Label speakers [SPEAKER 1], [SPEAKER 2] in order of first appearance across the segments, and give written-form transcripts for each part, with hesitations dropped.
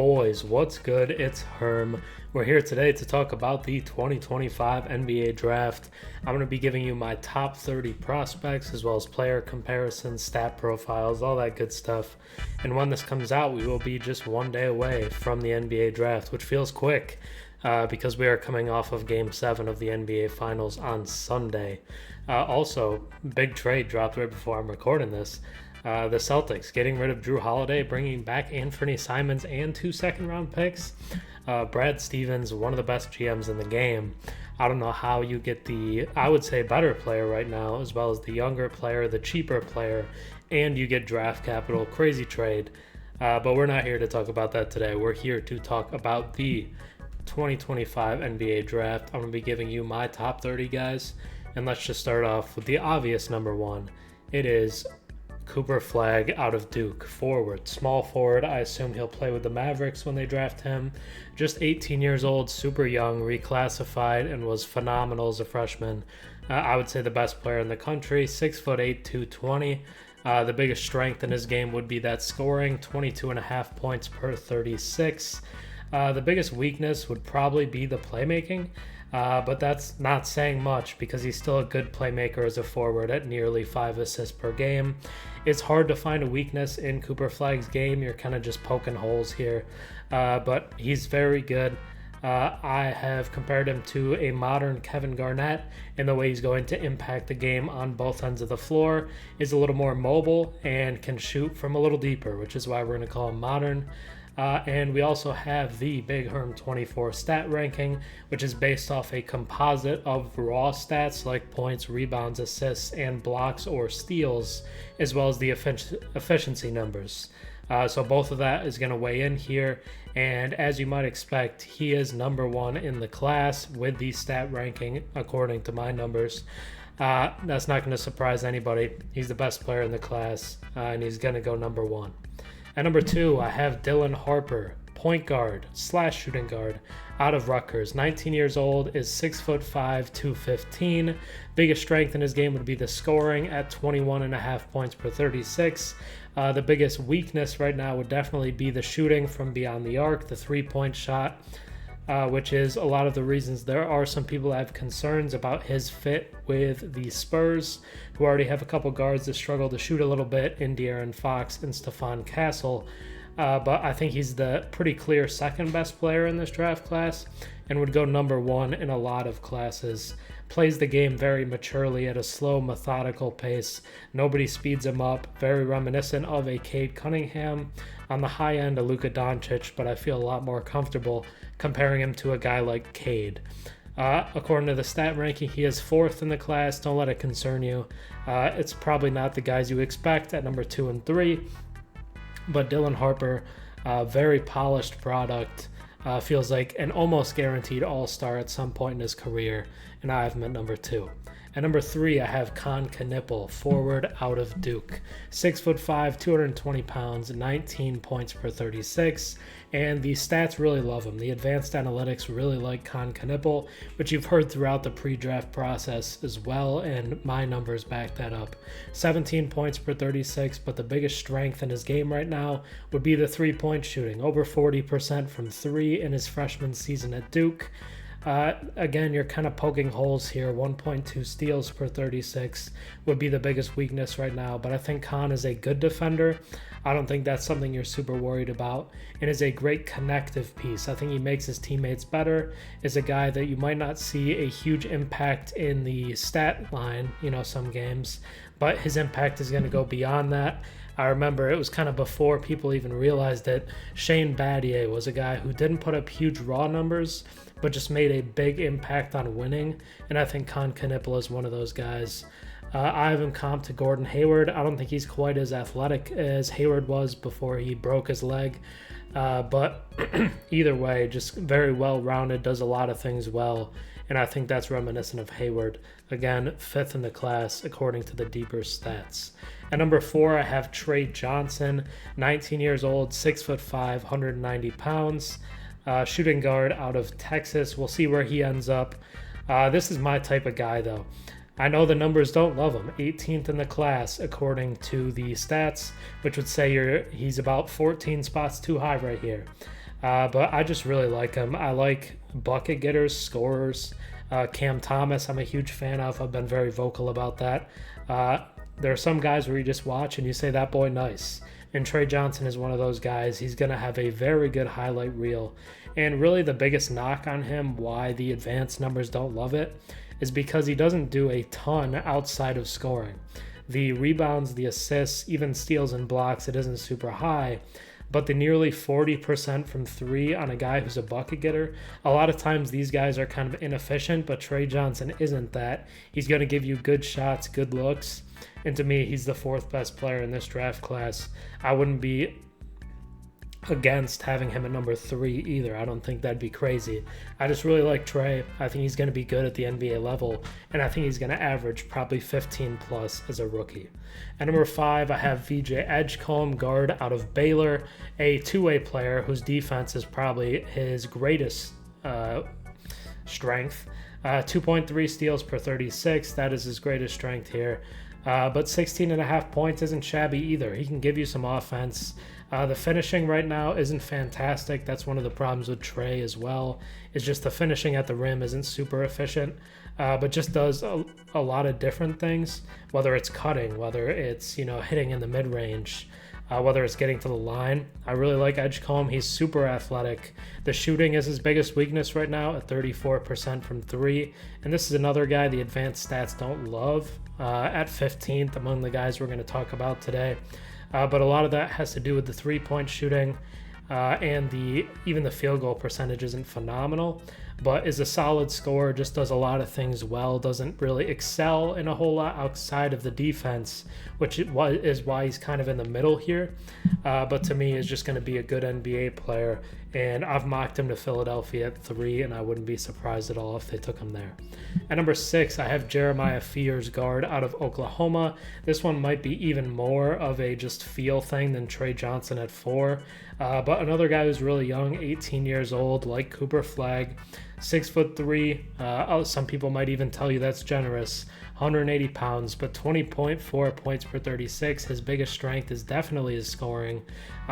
[SPEAKER 1] Boys, what's good? It's Herm. We're here today to talk about the 2025 NBA Draft. I'm going to be giving you my top 30 prospects as well as player comparisons, stat profiles, all that good stuff. And when this comes out, we will be just one day away from the NBA Draft, which feels quick because we are coming off of Game 7 of the NBA Finals on Sunday. Also, big trade dropped right before I'm recording this. The Celtics getting rid of Drew Holiday, bringing back Anthony Simons and 2 second-round picks. Brad Stevens, one of the best GMs in the game. I don't know how you get the, I would say, better player right now, as well as the younger player, the cheaper player, and you get draft capital. Crazy trade. But we're not here to talk about that today. We're here to talk about the 2025 NBA Draft. I'm going to be giving you my top 30 guys. And let's just start off with the obvious number one. It is Cooper Flagg out of Duke, forward, small forward. I assume he'll play with the Mavericks when they draft him. Just 18 years old, super young, reclassified, and was phenomenal as a freshman. I would say the best player in the country, 6'8", 220. The biggest strength in his game would be that scoring, 22.5 points per 36. The biggest weakness would probably be the playmaking. But that's not saying much because he's still a good playmaker as a forward at nearly 5 assists per game. It's hard to find a weakness in Cooper Flagg's game. You're kind of just poking holes here. But he's very good. I have compared him to a modern Kevin Garnett in the way he's going to impact the game on both ends of the floor. Is a little more mobile and can shoot from a little deeper, which is why we're going to call him modern. And we also have the Big Herm 24 stat ranking, which is based off a composite of raw stats like points, rebounds, assists, and blocks or steals, as well as the efficiency numbers. So both of that is going to weigh in here. And as you might expect, he is number one in the class with the stat ranking, according to my numbers. That's not going to surprise anybody. He's the best player in the class, and he's going to go number one. At number 2, I have Dylan Harper, point guard / shooting guard out of Rutgers. 19 years old, is 6'5", 215. Biggest strength in his game would be the scoring at 21.5 points per 36. The biggest weakness right now would definitely be the shooting from beyond the arc, the three-point shot, which is a lot of the reasons there are some people that have concerns about his fit with the Spurs, who already have a couple guards that struggle to shoot a little bit in De'Aaron Fox and Stephon Castle. But I think he's the pretty clear second best player in this draft class and would go number one in a lot of classes. Plays the game very maturely at a slow, methodical pace. Nobody speeds him up. Very reminiscent of a Cade Cunningham. On the high end, a Luka Doncic, but I feel a lot more comfortable comparing him to a guy like Cade. According to the stat ranking, he is 4th in the class. Don't let it concern you. It's probably not the guys you expect at number 2 and 3. But Dylan Harper, very polished product. Feels like an almost guaranteed all-star at some point in his career. And I have him at number 2. At number 3, I have Canipella, forward out of Duke. 6'5", 220 pounds, 19 points per 36. And the stats really love him. The advanced analytics really like Canipella, which you've heard throughout the pre-draft process as well, and my numbers back that up. 17 points per 36, but the biggest strength in his game right now would be the three-point shooting. Over 40% from 3 in his freshman season at Duke. Again, you're kind of poking holes here. 1.2 steals per 36 would be the biggest weakness right now, but I think Khan is a good defender. I don't think that's something you're super worried about, and is a great connective piece. I think he makes his teammates better, is a guy that you might not see a huge impact in the stat line, some games, but his impact is going to go beyond that. I remember it was kind of before people even realized it. Shane Battier was a guy who didn't put up huge raw numbers, but just made a big impact on winning, and I think Canipella is one of those guys. I have him comped to Gordon Hayward. I don't think he's quite as athletic as Hayward was before he broke his leg, but either way, just very well-rounded, does a lot of things well, and I think that's reminiscent of Hayward. Again, 5th in the class according to the deeper stats. At number 4, I have Trey Johnson, 19 years old, 6'5", 190 pounds. Shooting guard out of Texas. We'll see where he ends up. This is my type of guy, though. I know the numbers don't love him. 18th in the class, according to the stats, which would say he's about 14 spots too high right here. But I just really like him. I like bucket getters, scorers. Cam Thomas, I'm a huge fan of. I've been very vocal about that. There are some guys where you just watch and you say, that boy nice. And Trey Johnson is one of those guys. He's going to have a very good highlight reel. And really the biggest knock on him, why the advanced numbers don't love it, is because he doesn't do a ton outside of scoring. The rebounds, the assists, even steals and blocks, it isn't super high. But the nearly 40% from three on a guy who's a bucket getter, a lot of times these guys are kind of inefficient, but Trey Johnson isn't that. He's going to give you good shots, good looks. And to me, he's the fourth best player in this draft class. I wouldn't be against having him at number 3 either. I don't think that'd be crazy. I just really like Trey. I think he's going to be good at the NBA level, and I think he's going to average probably 15 plus as a rookie. At number 5, I have VJ Edgecomb, guard out of Baylor, a two-way player whose defense is probably his greatest strength. 2.3 steals per 36, that is his greatest strength here. But 16.5 points isn't shabby either. He can give you some offense. The finishing right now isn't fantastic. That's one of the problems with Trey as well. It's just the finishing at the rim isn't super efficient, but just does a lot of different things, whether it's cutting, whether it's, hitting in the mid-range, whether it's getting to the line. I really like Edgecomb. He's super athletic. The shooting is his biggest weakness right now at 34% from 3. And this is another guy the advanced stats don't love at 15th among the guys we're going to talk about today. But a lot of that has to do with the three-point shooting, and even the field goal percentage isn't phenomenal, but is a solid scorer, just does a lot of things well, doesn't really excel in a whole lot outside of the defense, which is why he's kind of in the middle here. But to me, is just going to be a good NBA player, and I've mocked him to Philadelphia at 3, and I wouldn't be surprised at all if they took him there. At number 6, I have Jeremiah Fears, guard out of Oklahoma. This one might be even more of a just feel thing than Trey Johnson at 4. But another guy who's really young, 18 years old, like Cooper Flagg, 6'3". Some people might even tell you that's generous. 180 pounds, but 20.4 points per 36. His biggest strength is definitely his scoring.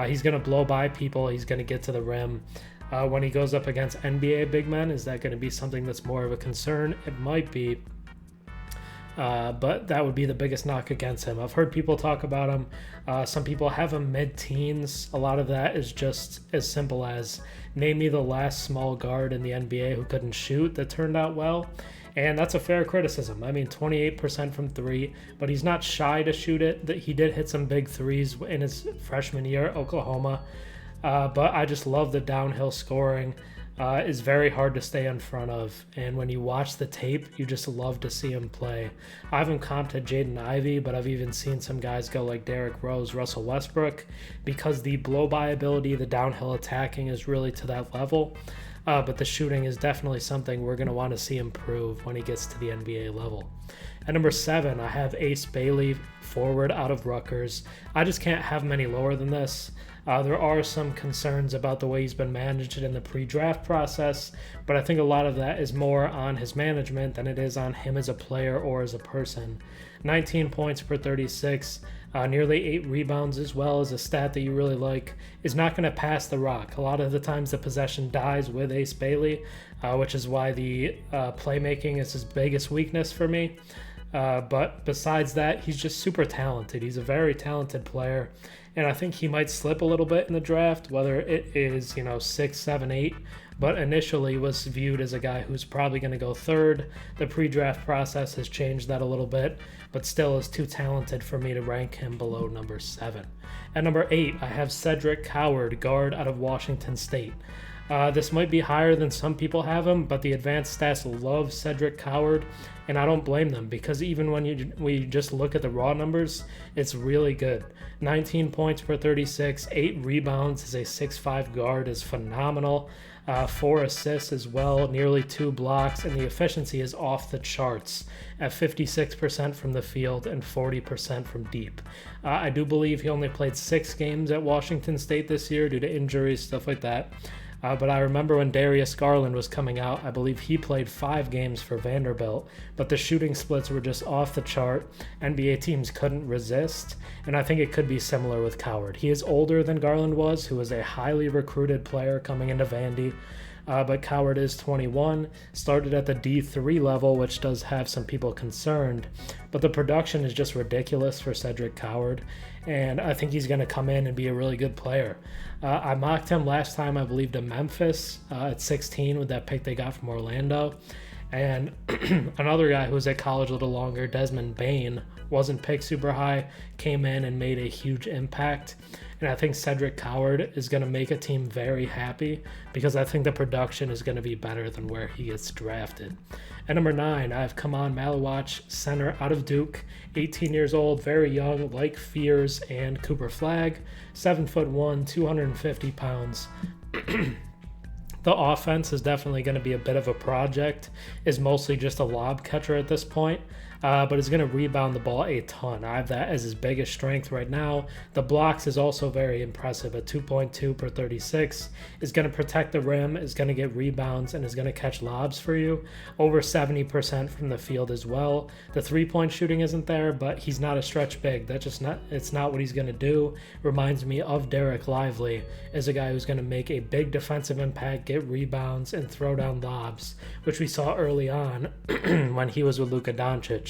[SPEAKER 1] He's going to blow by people. He's going to get to the rim. When he goes up against NBA big men, is that going to be something that's more of a concern? It might be. But that would be the biggest knock against him. I've heard people talk about him. Some people have him mid-teens. A lot of that is just as simple as name me the last small guard in the NBA who couldn't shoot that turned out well. And that's a fair criticism. I mean, 28% from 3, but he's not shy to shoot it. He did hit some big threes in his freshman year at Oklahoma. But I just love the downhill scoring. Is very hard to stay in front of, and when you watch the tape, you just love to see him play. I haven't comped to Jaden Ivey, but I've even seen some guys go like Derrick Rose, Russell Westbrook, because the blow-by ability, the downhill attacking is really to that level. But the shooting is definitely something we're going to want to see improve when he gets to the NBA level. At number 7, I have Ace Bailey, forward out of Rutgers. I just can't have him any lower than this. There are some concerns about the way he's been managed in the pre-draft process, but I think a lot of that is more on his management than it is on him as a player or as a person. 19 points per 36, nearly 8 rebounds as well as a stat that you really like, is not going to pass the rock. A lot of the times the possession dies with Ace Bailey, which is why the playmaking is his biggest weakness for me. But besides that, he's just super talented. He's a very talented player, and I think he might slip a little bit in the draft, whether it is 6, 7, 8, but initially was viewed as a guy who's probably going to go 3rd. The pre-draft process has changed that a little bit, but still is too talented for me to rank him below number 7. At number 8, I have Cedric Coward, guard out of Washington State. This might be higher than some people have him, but the advanced stats love Cedric Coward, and I don't blame them, because even when we just look at the raw numbers, it's really good. 19 points per 36, 8 rebounds as a 6'5 guard is phenomenal. 4 assists as well, nearly 2 blocks, and the efficiency is off the charts at 56% from the field and 40% from deep. I do believe he only played 6 games at Washington State this year due to injuries, stuff like that. But I remember when Darius Garland was coming out, I believe he played 5 games for Vanderbilt, but the shooting splits were just off the chart. NBA teams couldn't resist, and I think it could be similar with Coward. He is older than Garland was, who was a highly recruited player coming into Vandy. But Coward is 21, started at the D3 level, which does have some people concerned. But the production is just ridiculous for Cedric Coward, and I think he's going to come in and be a really good player. I mocked him last time, I believe, to Memphis at 16 with that pick they got from Orlando. And another guy who was at college a little longer, Desmond Bane, wasn't picked super high, came in and made a huge impact. And I think Cedric Coward is going to make a team very happy because I think the production is going to be better than where he gets drafted. At number 9, I have Kaman Malawka, center out of Duke, 18 years old, very young, like Fears and Cooper Flagg, 7'1", 250 pounds. The offense is definitely going to be a bit of a project, is mostly just a lob catcher at this point, but is going to rebound the ball a ton. I have that as his biggest strength right now. The blocks is also very impressive at 2.2 per 36, is going to protect the rim, is going to get rebounds, and is going to catch lobs for you. Over 70% from the field as well. The three-point shooting isn't there, but he's not a stretch big. It's not what he's going to do. Reminds me of Derek Lively as a guy who's going to make a big defensive impact, get rebounds, and throw down lobs, which we saw early on when he was with Luka Doncic.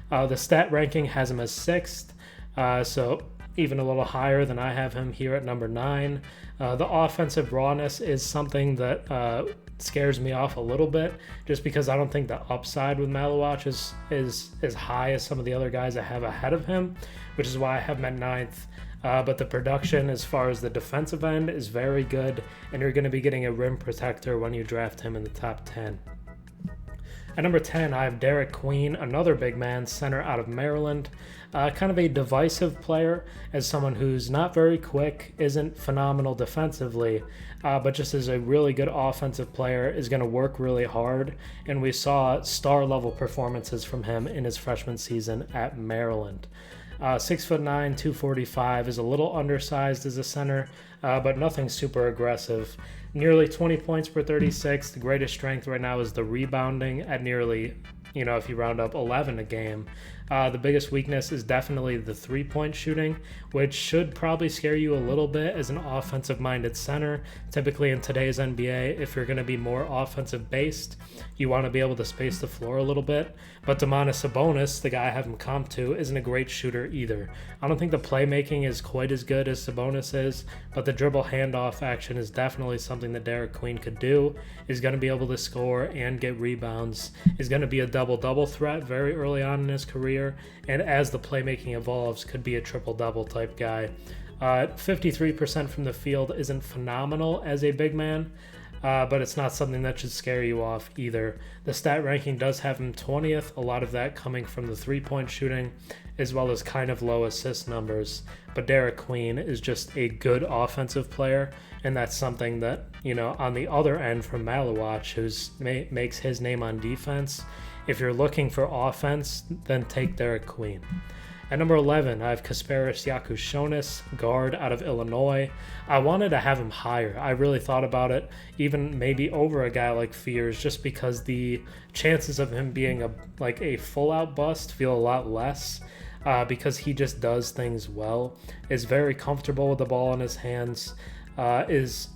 [SPEAKER 1] The stat ranking has him as 6th, so even a little higher than I have him here at number 9. The offensive rawness is something that scares me off a little bit, just because I don't think the upside with Malawka is as high as some of the other guys I have ahead of him, which is why I have him at 9th. But the production as far as the defensive end is very good, and you're going to be getting a rim protector when you draft him in the top 10. At number 10, I have Derek Queen, another big man, center out of Maryland. Kind of a divisive player, as someone who's not very quick, isn't phenomenal defensively, but just as a really good offensive player, is going to work really hard. And we saw star-level performances from him in his freshman season at Maryland. 6'9", 245, is a little undersized as a center, but nothing super aggressive. Nearly 20 points per 36. The greatest strength right now is the rebounding at nearly, if you round up 11 a game. The biggest weakness is definitely the three-point shooting, which should probably scare you a little bit as an offensive-minded center. Typically in today's NBA, if you're going to be more offensive-based, you want to be able to space the floor a little bit. But Domantas Sabonis, the guy I have him comped to, isn't a great shooter either. I don't think the playmaking is quite as good as Sabonis is, but the dribble handoff action is definitely something that Derek Queen could do. Is going to be able to score and get rebounds. Is going to be a double-double threat very early on in his career, and as the playmaking evolves, could be a triple-double type guy. 53% from the field isn't phenomenal as a big man, but it's not something that should scare you off either. The stat ranking does have him 20th, a lot of that coming from the three-point shooting, as well as kind of low assist numbers. But Derek Queen is just a good offensive player, and that's something that, on the other end from Malawka, who makes his name on defense, if you're looking for offense, then take Derek Queen. At number 11, I have Kaspars Yakus, guard out of Illinois. I wanted to have him higher. I really thought about it, even maybe over a guy like Fears, just because the chances of him being a full-out bust feel a lot less, because he just does things well, is very comfortable with the ball in his hands, is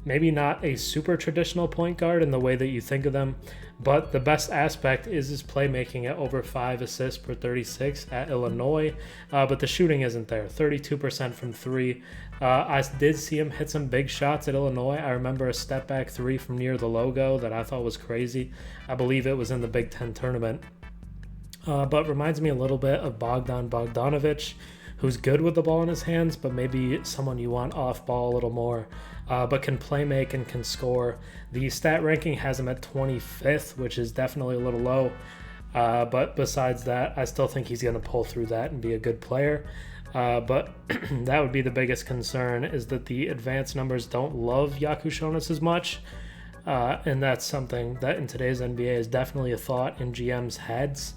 [SPEAKER 1] maybe not a super traditional point guard in the way that you think of them, but the best aspect is his playmaking at over 5 assists per 36 at Illinois, but the shooting isn't there, 32% from 3. I did see him hit some big shots at Illinois. I remember a step-back 3 from near the logo that I thought was crazy. I believe it was in the Big Ten tournament. But reminds me a little bit of Bogdan Bogdanovic, who's good with the ball in his hands, but maybe someone you want off ball a little more, but can play make and can score. The stat ranking has him at 25th, which is definitely a little low, but besides that, I still think he's going to pull through that and be a good player. But that would be the biggest concern, is that the advanced numbers don't love Yakus as much, and that's something that in today's NBA is definitely a thought in GM's heads.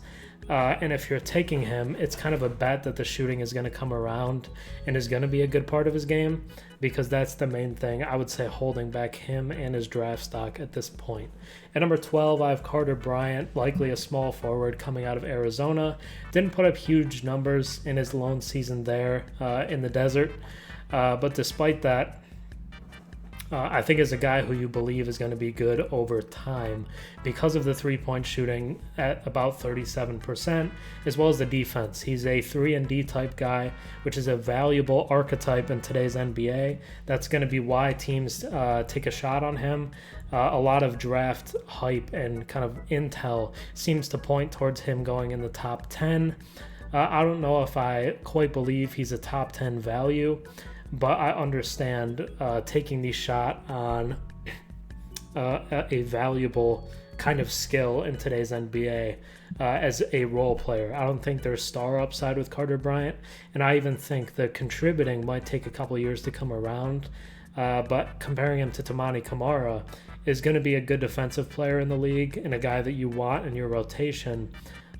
[SPEAKER 1] And if you're taking him, it's kind of a bet that the shooting is going to come around and is going to be a good part of his game, because that's the main thing I would say holding back him and his draft stock at this point. At number 12, I have Carter Bryant, likely a small forward coming out of Arizona. Didn't put up huge numbers in his lone season there in the desert, but despite that, I think is a guy who you believe is going to be good over time because of the three-point shooting at about 37%, as well as the defense. He's a 3-and-D type guy, which is a valuable archetype in today's NBA. That's going to be why teams take a shot on him. A lot of draft hype and kind of intel seems to point towards him going in the top 10. I don't know if I quite believe he's a top 10 value, but I understand taking the shot on a valuable kind of skill in today's NBA as a role player. I don't think there's star upside with Carter Bryant, and I even think the contributing might take a couple years to come around. But comparing him to Toumani Camara is going to be a good defensive player in the league and a guy that you want in your rotation.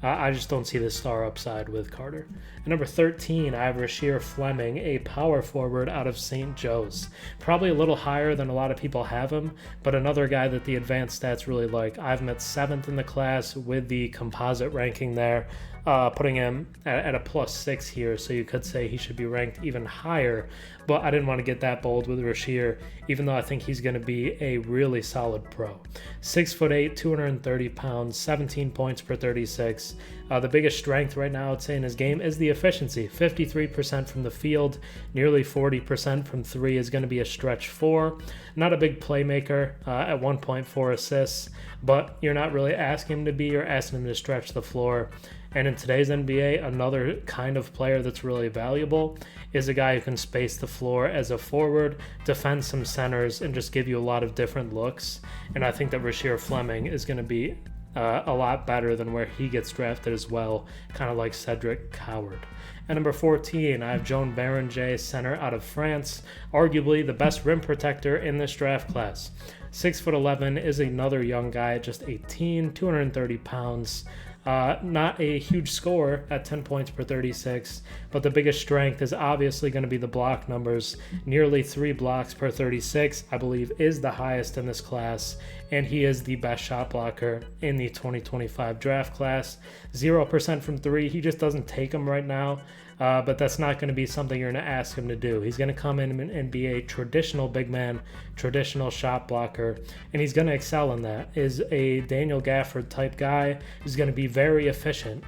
[SPEAKER 1] I just don't see the star upside with Carter. At number 13, I have Rasheer Fleming, a power forward out of St. Joe's. Probably a little higher than a lot of people have him, but another guy that the advanced stats really like. I have him at 7th in the class with the composite ranking there, putting him at a +6 here, so you could say he should be ranked even higher, but I didn't want to get that bold with Rasheer, even though I think he's going to be a really solid pro. 6'8", 230 pounds, 17 points per 36. The biggest strength right now, I'd say, in his game is the efficiency. 53% from the field, nearly 40% from 3 is going to be a stretch 4. Not a big playmaker at 1.4 assists, but you're not really asking him to be, you're asking him to stretch the floor. And in today's NBA, another kind of player that's really valuable is a guy who can space the floor as a forward, defend some centers, and just give you a lot of different looks. And I think that Rasheer Fleming is going to be a lot better than where he gets drafted as well, kind of like Cedric Coward. At number 14, I have Joan Baron J, center out of France, arguably the best rim protector in this draft class. 6'11", is another young guy, just 18, 230 pounds. Not a huge score at 10 points per 36, but the biggest strength is obviously going to be the block numbers. Nearly 3 blocks per 36, I believe, is the highest in this class, and he is the best shot blocker in the 2025 draft class. 0% from 3, he just doesn't take them right now. But that's not going to be something you're going to ask him to do. He's going to come in and be a traditional big man, traditional shot blocker, and he's going to excel in that. Is a Daniel Gafford type guy who's going to be very efficient.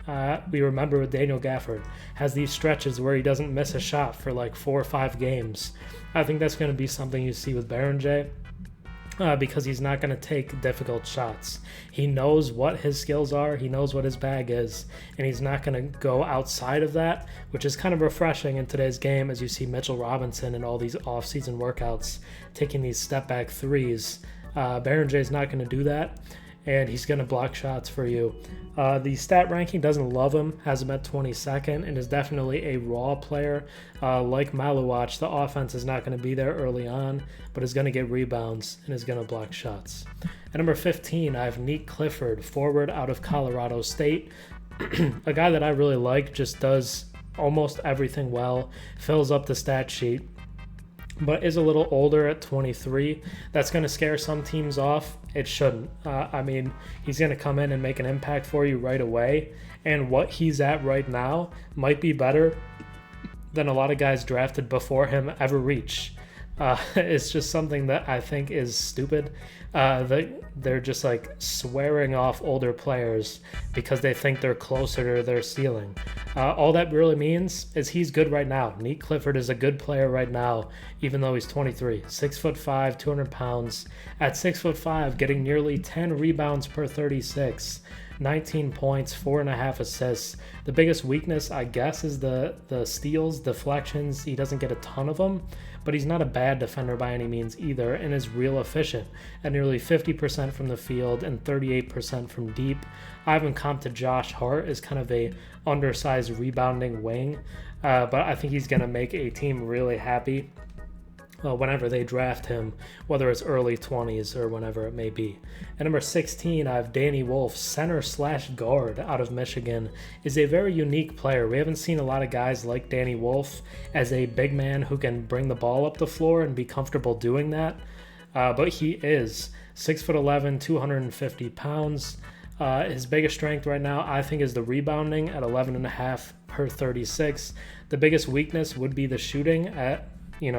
[SPEAKER 1] We remember with Daniel Gafford, has these stretches where he doesn't miss a shot for like 4 or 5 games. I think that's going to be something you see with Baron J. Because he's not going to take difficult shots. He knows what his skills are, he knows what his bag is, and he's not going to go outside of that, which is kind of refreshing in today's game as you see Mitchell Robinson and all these off-season workouts taking these step-back threes. Baron J is not going to do that, and he's going to block shots for you. The stat ranking doesn't love him, has him at 22nd, and is definitely a raw player. Like Malawka, the offense is not going to be there early on, but is going to get rebounds and is going to block shots. At number 15, I have Clifford, forward out of Colorado State. A guy that I really like, just does almost everything well, fills up the stat sheet, but is a little older at 23. That's going to scare some teams off. It shouldn't. I mean, he's going to come in and make an impact for you right away, and what he's at right now might be better than a lot of guys drafted before him ever reach. It's just something that I think is stupid. They're just like swearing off older players because they think they're closer to their ceiling. All that really means is he's good right now. Clifford is a good player right now, even though he's 23. 6'5", 200 pounds. At 6'5", getting nearly 10 rebounds per 36. 19 points, 4.5 assists. The biggest weakness, I guess, is the steals, deflections. He doesn't get a ton of them, but he's not a bad defender by any means either, and is real efficient at nearly 50% from the field and 38% from deep. I have him comped to Josh Hart as kind of a undersized rebounding wing, but I think he's going to make a team really happy. whenever they draft him, whether it's early 20s or whenever it may be. At number 16, I have Danny Wolf, center/guard out of Michigan. Is a very unique player. We haven't seen a lot of guys like Danny Wolf as a big man who can bring the ball up the floor and be comfortable doing that. But he is 6'11", 250 pounds. His biggest strength right now, I think, is the rebounding at 11.5 per 36. The biggest weakness would be the shooting at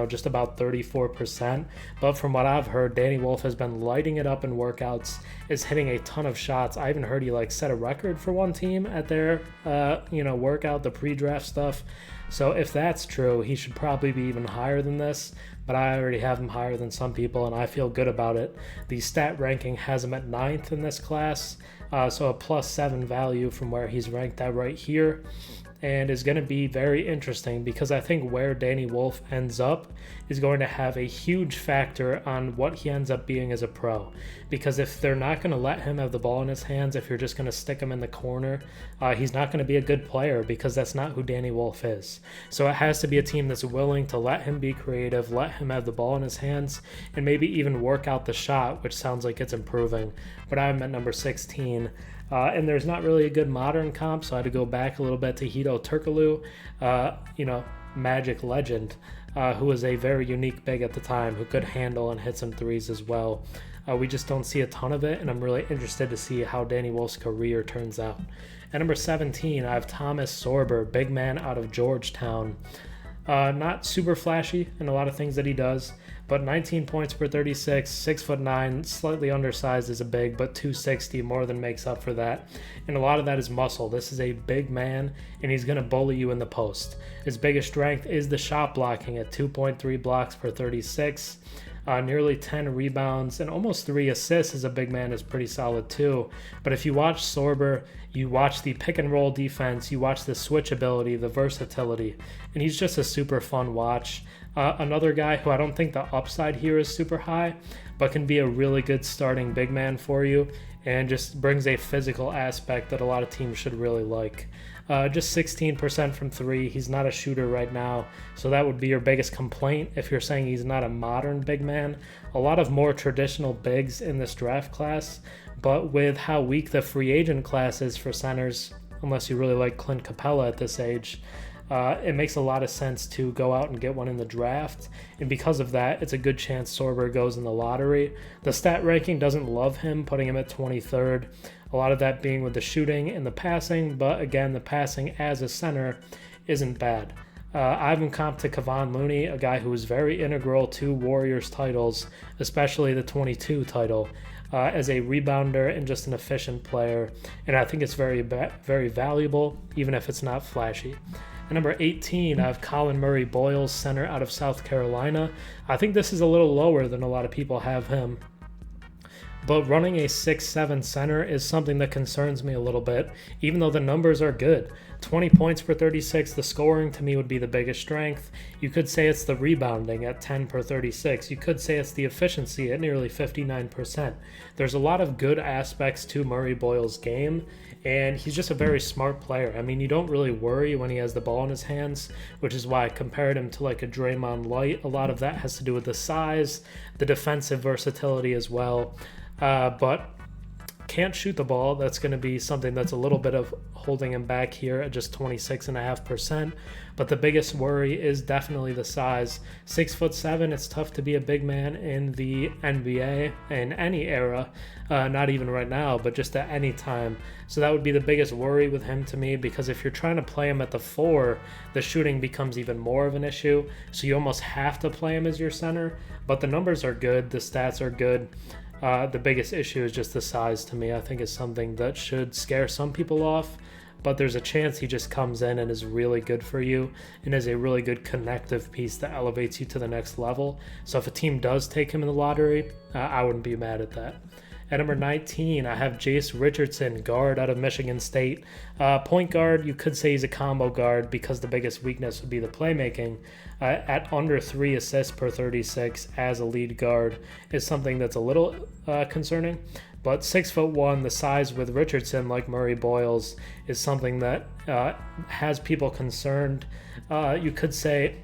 [SPEAKER 1] just about 34%. But from what I've heard, Danny Wolf has been lighting it up in workouts, is hitting a ton of shots. I even heard he set a record for one team at their, workout, the pre-draft stuff. So if that's true, he should probably be even higher than this. But I already have him higher than some people, and I feel good about it. The stat ranking has him at 9th in this class, so a +7 value from where he's ranked at right here. And is going to be very interesting because I think where Danny Wolf ends up is going to have a huge factor on what he ends up being as a pro. Because if they're not going to let him have the ball in his hands, if you're just going to stick him in the corner, he's not going to be a good player because that's not who Danny Wolf is. So it has to be a team that's willing to let him be creative, let him have the ball in his hands, and maybe even work out the shot, which sounds like it's improving. But I'm at number 16. And there's not really a good modern comp, so I had to go back a little bit to Hedo Turkoglu, Magic legend, who was a very unique big at the time, who could handle and hit some threes as well. We just don't see a ton of it, and I'm really interested to see how Danny Wolf's career turns out. At number 17, I have Thomas Sorber, big man out of Georgetown. Not super flashy in a lot of things that he does, but 19 points per 36, 6'9", slightly undersized as a big, but 260 more than makes up for that. And a lot of that is muscle. This is a big man, and he's going to bully you in the post. His biggest strength is the shot blocking at 2.3 blocks per 36. Nearly 10 rebounds and almost 3 assists as a big man is pretty solid too. But if you watch Sorber, you watch the pick and roll defense, you watch the switch ability, the versatility, and he's just a super fun watch. Another guy who I don't think the upside here is super high, but can be a really good starting big man for you and just brings a physical aspect that a lot of teams should really like. Just 16% from 3. He's not a shooter right now, so that would be your biggest complaint if you're saying he's not a modern big man. A lot of more traditional bigs in this draft class, but with how weak the free agent class is for centers, unless you really like Clint Capella at this age, it makes a lot of sense to go out and get one in the draft, and because of that, it's a good chance Sorber goes in the lottery. The stat ranking doesn't love him, putting him at 23rd. A lot of that being with the shooting and the passing, but again, the passing as a center isn't bad. I have him comped to Kevon Looney, a guy who was very integral to Warriors titles, especially the 22 title, as a rebounder and just an efficient player, and I think it's very valuable, even if it's not flashy. At number 18, I have Collin Murray-Boyles, center out of South Carolina. I think this is a little lower than a lot of people have him. But running a 6'7" center is something that concerns me a little bit, even though the numbers are good. 20 points per 36, the scoring to me would be the biggest strength. You could say it's the rebounding at 10 per 36. You could say it's the efficiency at nearly 59%. There's a lot of good aspects to Murray-Boyles' game, and he's just a very smart player. I mean, you don't really worry when he has the ball in his hands, which is why I compared him to like a Draymond Light. A lot of that has to do with the size, the defensive versatility as well. But can't shoot the ball. That's going to be something that's a little bit of holding him back here at just 26.5%. But the biggest worry is definitely the size. 6'7", it's tough to be a big man in the NBA in any era, not even right now, but just at any time. So that would be the biggest worry with him to me, because if you're trying to play him at the 4, the shooting becomes even more of an issue. So you almost have to play him as your center. But the numbers are good. The stats are good. The biggest issue is just the size to me. I think is something that should scare some people off, but there's a chance he just comes in and is really good for you and is a really good connective piece that elevates you to the next level. So if a team does take him in the lottery, I wouldn't be mad at that. At number 19, I have Jace Richardson, guard out of Michigan State. Point guard, you could say he's a combo guard because the biggest weakness would be the playmaking. At under 3 assists per 36 as a lead guard is something that's a little concerning. But 6'1", the size with Richardson, like Murray-Boyles, is something that has people concerned. You could say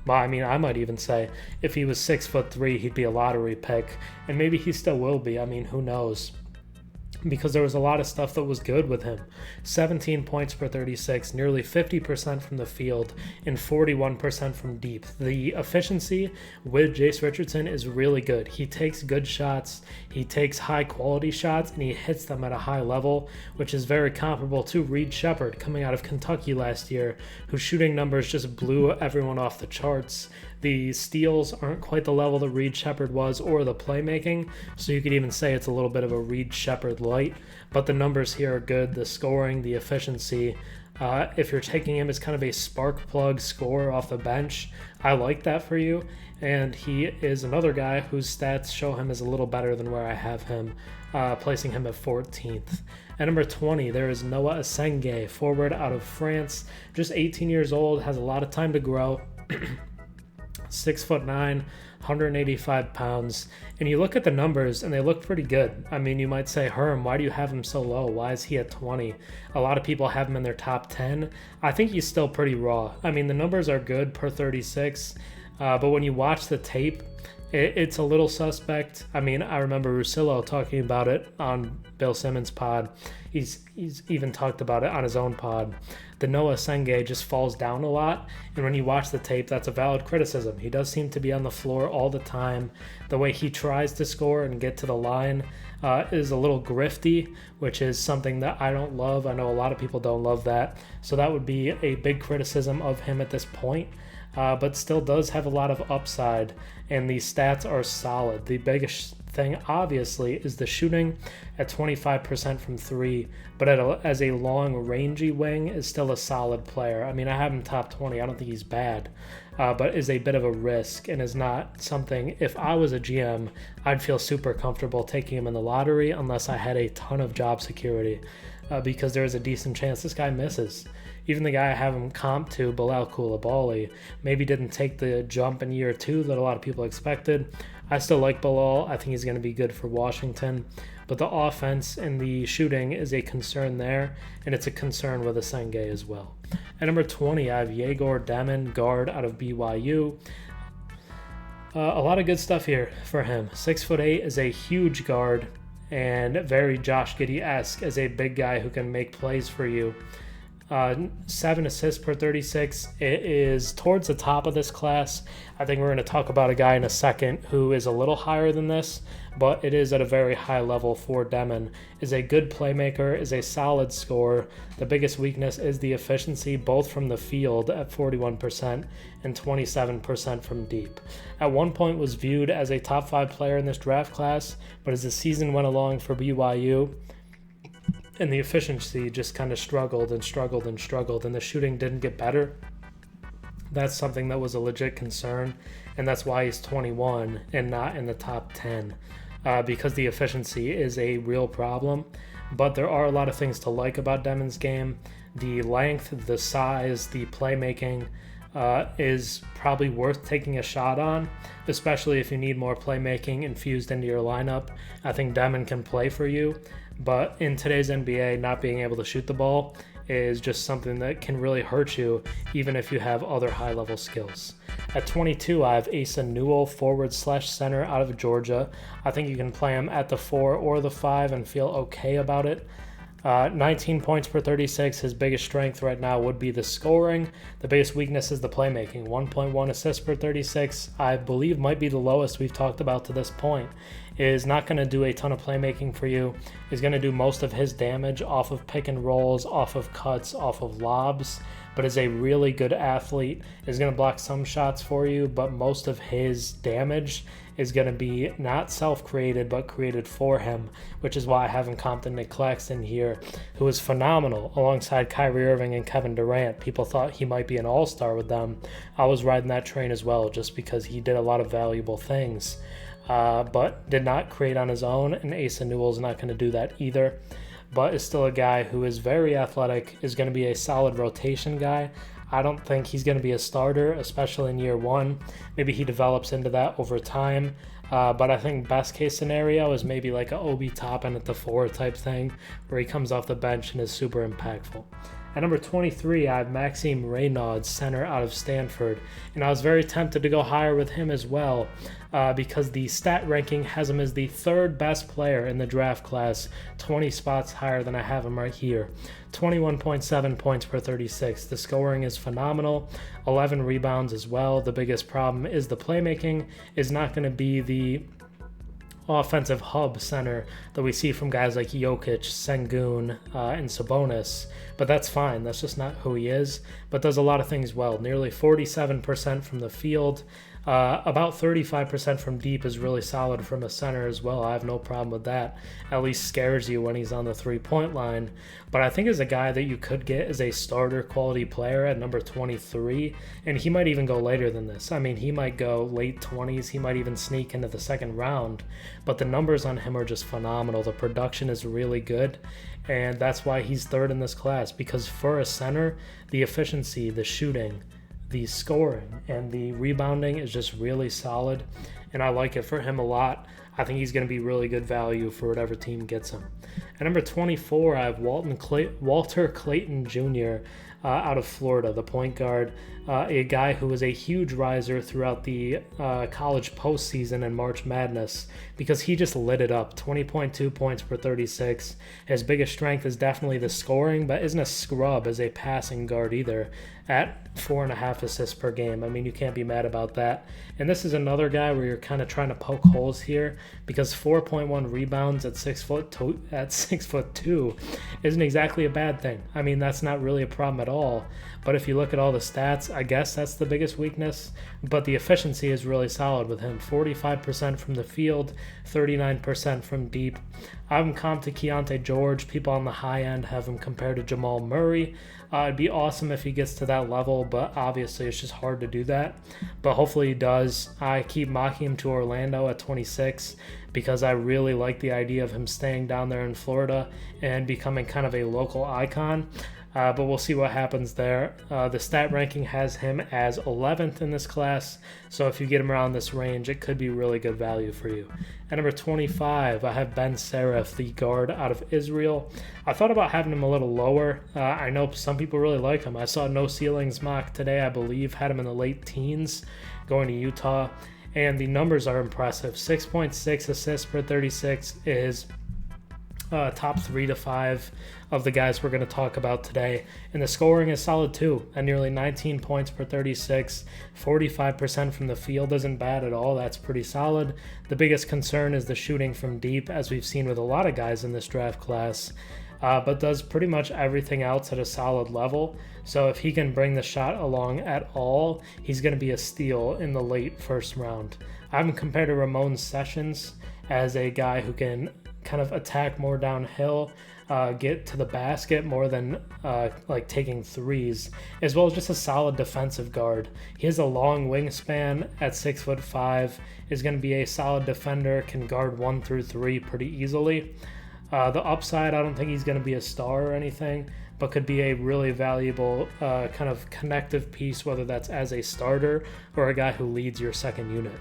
[SPEAKER 1] Well, I mean, I might even say if he was 6'3", he'd be a lottery pick, and maybe he still will be. I mean, who knows? Because there was a lot of stuff that was good with him. 17 points per 36, nearly 50% from the field, and 41% from deep. The efficiency with Jace Richardson is really good. He takes good shots, he takes high quality shots, and he hits them at a high level, which is very comparable to Reed Sheppard coming out of Kentucky last year, whose shooting numbers just blew everyone off the charts. The steals aren't quite the level that Reed Sheppard was, or the playmaking, so you could even say it's a little bit of a Reed Sheppard light, but the numbers here are good, the scoring, the efficiency. If you're taking him as kind of a spark plug scorer off the bench, I like that for you, and he is another guy whose stats show him as a little better than where I have him, placing him at 14th. At number 20, there is Noah Essengue, forward out of France, just 18 years old, has a lot of time to grow. 6'9", 185 pounds, and you look at the numbers and they look pretty good. I mean, you might say, Herm, why do you have him so low? Why is he at 20? A lot of people have him in their top 10. I think he's still pretty raw. I mean, the numbers are good per 36, but when you watch the tape, it's a little suspect. I mean, I remember Russillo talking about it on Bill Simmons' pod. He's even talked about it on his own pod. The Noah Essengue just falls down a lot, and when you watch the tape, that's a valid criticism. He does seem to be on the floor all the time. The way he tries to score and get to the line is a little grifty, which is something that I don't love. I know a lot of people don't love that, so that would be a big criticism of him at this point. But still does have a lot of upside, and the stats are solid. The biggest thing, obviously, is the shooting at 25% from three, but as a long, rangy wing, is still a solid player. I mean, I have him top 20. I don't think he's bad, but is a bit of a risk and is not something, if I was a GM, I'd feel super comfortable taking him in the lottery unless I had a ton of job security, because there is a decent chance this guy misses. Even the guy I have him comp to, Bilal Coulibaly, maybe didn't take the jump in year two that a lot of people expected. I still like Bilal. I think he's going to be good for Washington. But the offense and the shooting is a concern there, and it's a concern with Essengue as well. At number 20, I have Yegor Demon, guard out of BYU. A lot of good stuff here for him. 6'8" is a huge guard, and very Josh Giddey-esque as a big guy who can make plays for you. 7 assists per 36. It is towards the top of this class. I think we're going to talk about a guy in a second who is a little higher than this, but it is at a very high level for Demon. Is a good playmaker, is a solid scorer. The biggest weakness is the efficiency, both from the field at 41% and 27% from deep. At one point was viewed as a top 5 player in this draft class, but as the season went along for BYU, and the efficiency just kind of struggled, and the shooting didn't get better. That's something that was a legit concern, and that's why he's 21 and not in the top 10, because the efficiency is a real problem. But there are a lot of things to like about Demon's game. The length, the size, the playmaking is probably worth taking a shot on, especially if you need more playmaking infused into your lineup. I think Demon can play for you. But in today's NBA, not being able to shoot the ball is just something that can really hurt you, even if you have other high-level skills. At 22, I have Asa Newble, forward/center out of Georgia. I think you can play him at the 4 or the 5 and feel okay about it. 19 points per 36. His biggest strength right now would be the scoring. The biggest weakness is the playmaking. 1.1 assists per 36, I believe might be the lowest we've talked about to this point. Is not going to do a ton of playmaking for you. Is going to do most of his damage off of pick and rolls, off of cuts, off of lobs, but is a really good athlete. Is going to block some shots for you, but most of his damage is going to be not self-created, but created for him, which is why I have him comped to Nick Claxton here, who is phenomenal alongside Kyrie Irving and Kevin Durant. People thought he might be an all-star with them. I was riding that train as well, just because he did a lot of valuable things, but did not create on his own, and Asa Newell is not going to do that either, but is still a guy who is very athletic, is going to be a solid rotation guy. I don't think he's going to be a starter, especially in year one. Maybe he develops into that over time. But I think best case scenario is maybe like a Obi Toppin at the 4 type thing, where he comes off the bench and is super impactful. At number 23, I have Maxim Rayod, center out of Stanford, and I was very tempted to go higher with him as well because the stat ranking has him as the third best player in the draft class, 20 spots higher than I have him right here. 21.7 points per 36. The scoring is phenomenal, 11 rebounds as well. The biggest problem is the playmaking is not going to be the offensive hub center that we see from guys like Jokic, Sengun, and Sabonis, but that's fine. That's just not who he is, but does a lot of things well. Nearly 47% from the field, about 35% from deep is really solid from a center as well. I have no problem with that. At least scares you when he's on the three-point line. But I think as a guy that you could get as a starter quality player at number 23, and he might even go later than this. I mean, he might go late 20s. He might even sneak into the second round. But the numbers on him are just phenomenal. The production is really good, and that's why he's third in this class, because for a center, the efficiency, the shooting, the scoring, and the rebounding is just really solid, and I like it for him a lot. I think he's going to be really good value for whatever team gets him. At number 24, I have Walter Clayton Jr. Out of Florida, the point guard, a guy who was a huge riser throughout the college postseason and March Madness because he just lit it up. 20.2 points per 36. His biggest strength is definitely the scoring, but isn't a scrub as a passing guard either at 4.5 assists per game. I mean, you can't be mad about that. And this is another guy where you're kind of trying to poke holes here because 4.1 rebounds at 6'2" isn't exactly a bad thing. I mean, that's not really a problem at all. But if you look at all the stats, I guess that's the biggest weakness. But the efficiency is really solid with him. 45% from the field, 39% from deep. I have him comped to Keontae George. People on the high end have him compared to Jamal Murray. It'd be awesome if he gets to that level, but obviously it's just hard to do that. But hopefully he does. I keep mocking him to Orlando at 26 because I really like the idea of him staying down there in Florida and becoming kind of a local icon. But we'll see what happens there. The stat ranking has him as 11th in this class, so if you get him around this range, it could be really good value for you. At number 25, I have Ben Serif, the guard out of Israel. I thought about having him a little lower. I know some people really like him. I saw No Ceilings mock today, I believe, had him in the late teens going to Utah, and the numbers are impressive. 6.6 assists per 36 is top 3 to 5 of the guys we're going to talk about today. And the scoring is solid too, at nearly 19 points per 36. 45% from the field isn't bad at all. That's pretty solid. The biggest concern is the shooting from deep, as we've seen with a lot of guys in this draft class, but does pretty much everything else at a solid level. So if he can bring the shot along at all, he's going to be a steal in the late first round. I haven't compared to Ramon Sessions as a guy who can kind of attack more downhill, get to the basket more than like taking threes, as well as just a solid defensive guard. He has a long wingspan at 6'5", is going to be a solid defender, can guard 1 through 3 pretty easily. The upside, I don't think he's going to be a star or anything, but could be a really valuable kind of connective piece, whether that's as a starter or a guy who leads your second unit.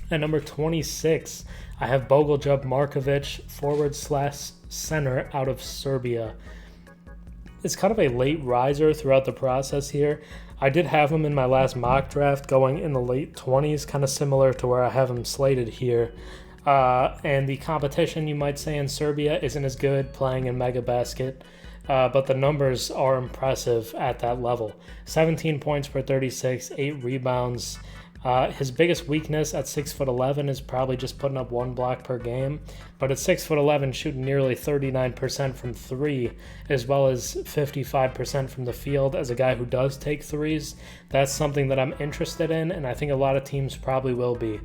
[SPEAKER 1] At number 26, I have Boglu Marovich, forward/center out of Serbia. It's kind of a late riser throughout the process here. I did have him in my last mock draft going in the late 20s, kind of similar to where I have him slated here. And the competition, you might say, in Serbia isn't as good playing in Mega Basket, but the numbers are impressive at that level. 17 points per 36, 8 rebounds. His biggest weakness at 6'11" is probably just putting up 1 block per game, but at 6'11", shooting nearly 39% from 3, as well as 55% from the field as a guy who does take threes. That's something that I'm interested in, and I think a lot of teams probably will be.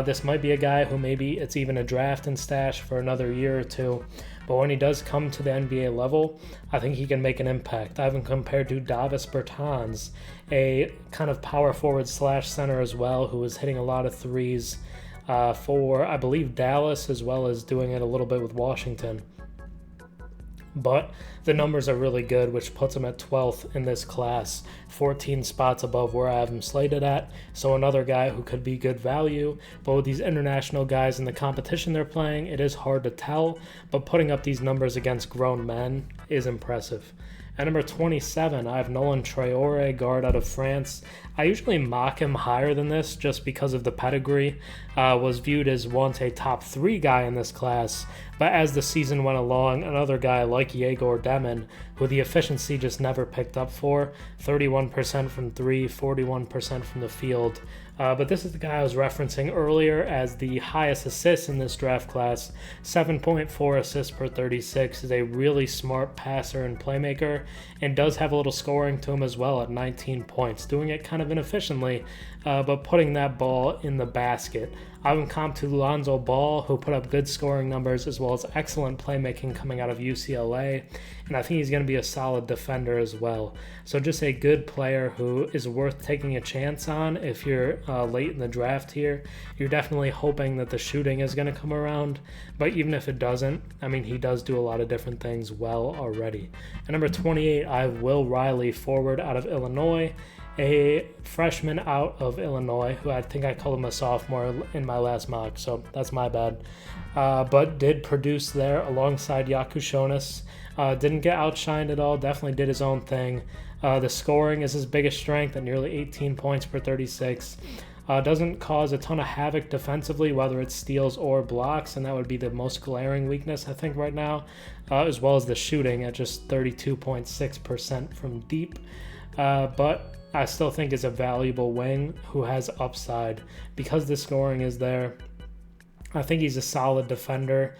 [SPEAKER 1] This might be a guy who maybe it's even a draft and stash for another year or two, but when he does come to the NBA level, I think he can make an impact. I have him compared to Davis Bertans, a kind of power forward/center as well, who was hitting a lot of threes for, I believe, Dallas, as well as doing it a little bit with Washington. But the numbers are really good, which puts him at 12th in this class, 14 spots above where I have him slated at. So another guy who could be good value. But with these international guys in the competition they're playing, it is hard to tell. But putting up these numbers against grown men is impressive. At number 27, I have Nolan Treyor, guard out of France. I usually mock him higher than this just because of the pedigree. Was viewed as once a top 3 guy in this class, but as the season went along, another guy like Yegor Demon, who the efficiency just never picked up for, 31% from 3, 41% from the field. But this is the guy I was referencing earlier as the highest assists in this draft class. 7.4 assists per 36, is a really smart passer and playmaker, and does have a little scoring to him as well at 19 points, doing it kind of inefficiently, but putting that ball in the basket. I would comp to Lonzo Ball, who put up good scoring numbers as well as excellent playmaking coming out of UCLA, and I think he's going to be a solid defender as well. So just a good player who is worth taking a chance on if you're late in the draft here. You're definitely hoping that the shooting is going to come around, but even if it doesn't, I mean, he does do a lot of different things well already. At number 28, I have Will Riley, forward out of Illinois. A freshman out of Illinois, who I think I called him a sophomore in my last mock, so that's my bad. But did produce there alongside Yakushonis. Didn't get outshined at all, definitely did his own thing. The scoring is his biggest strength at nearly 18 points per 36. Doesn't cause a ton of havoc defensively, whether it's steals or blocks, and that would be the most glaring weakness, I think, right now, as well as the shooting at just 32.6% from deep. But I still think is a valuable wing who has upside because the scoring is there. I think he's a solid defender.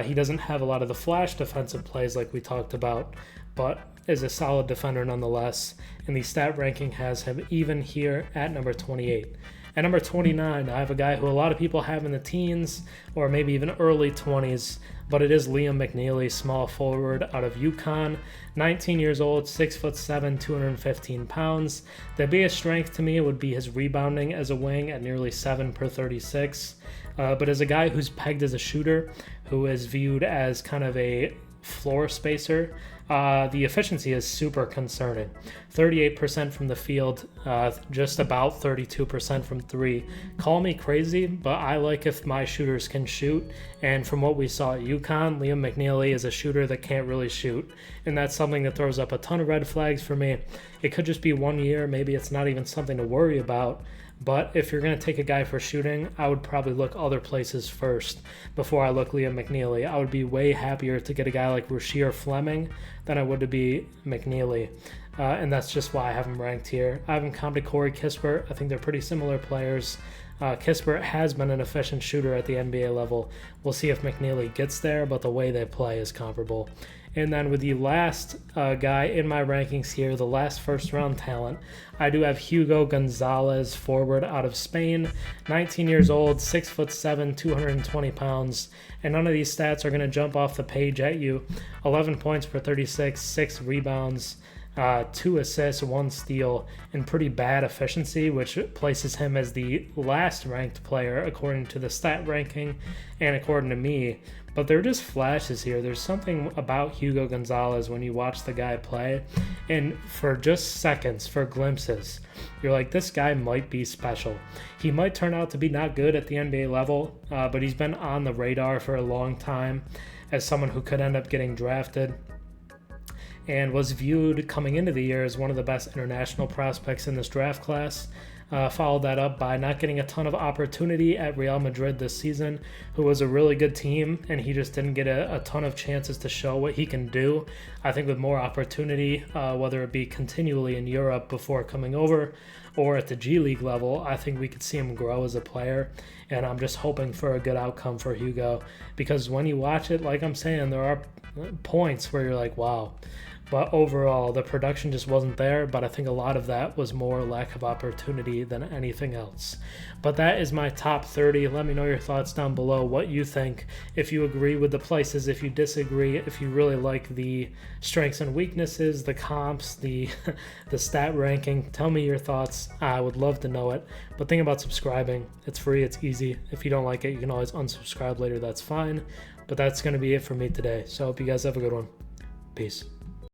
[SPEAKER 1] He doesn't have a lot of the flash defensive plays like we talked about, but is a solid defender nonetheless, and the stat ranking has him even here at number 28. At number 29, I have a guy who a lot of people have in the teens or maybe even early 20s, but it is Liam McNeely, small forward out of UConn. 19 years old, 6'7", 215 pounds. The biggest strength to me would be his rebounding as a wing at nearly 7 per 36. But as a guy who's pegged as a shooter, who is viewed as kind of a floor spacer, the efficiency is super concerning. 38% from the field, just about 32% from 3. Call me crazy, but I like if my shooters can shoot, and from what we saw at UConn, Liam McNeely is a shooter that can't really shoot, and that's something that throws up a ton of red flags for me. It could just be 1 year, maybe it's not even something to worry about, but if you're going to take a guy for shooting, I would probably look other places first before I look Liam McNeely. I would be way happier to get a guy like Rasheer Fleming than I would to be McNeely. And that's just why I have him ranked here. I have him comped to Corey Kispert. I think they're pretty similar players. Kispert has been an efficient shooter at the NBA level. We'll see if McNeely gets there, but the way they play is comparable. And then with the last guy in my rankings here, the last first-round talent, I do have Hugo Gonzalez, forward out of Spain, 19 years old, 6'7", 220 pounds, and none of these stats are going to jump off the page at you. 11 points per 36, 6 rebounds, 2 assists, 1 steal, and pretty bad efficiency, which places him as the last ranked player according to the stat ranking and according to me. But there are just flashes here. There's something about Hugo Gonzalez when you watch the guy play, and for just seconds, for glimpses, you're like, this guy might be special. He might turn out to be not good at the NBA level, but he's been on the radar for a long time as someone who could end up getting drafted, and was viewed coming into the year as one of the best international prospects in this draft class. Followed that up by not getting a ton of opportunity at Real Madrid this season, who was a really good team, and he just didn't get a ton of chances to show what he can do. I think with more opportunity, whether it be continually in Europe before coming over or at the G League level, I think we could see him grow as a player, and I'm just hoping for a good outcome for Hugo, because when you watch it, like I'm saying, there are points where you're like, wow. But overall, the production just wasn't there, but I think a lot of that was more lack of opportunity than anything else. But that is my top 30. Let me know your thoughts down below, what you think, if you agree with the places, if you disagree, if you really like the strengths and weaknesses, the comps, the stat ranking. Tell me your thoughts. I would love to know it. But think about subscribing. It's free, it's easy. If you don't like it, you can always unsubscribe later, that's fine. But that's going to be it for me today. So I hope you guys have a good one. Peace.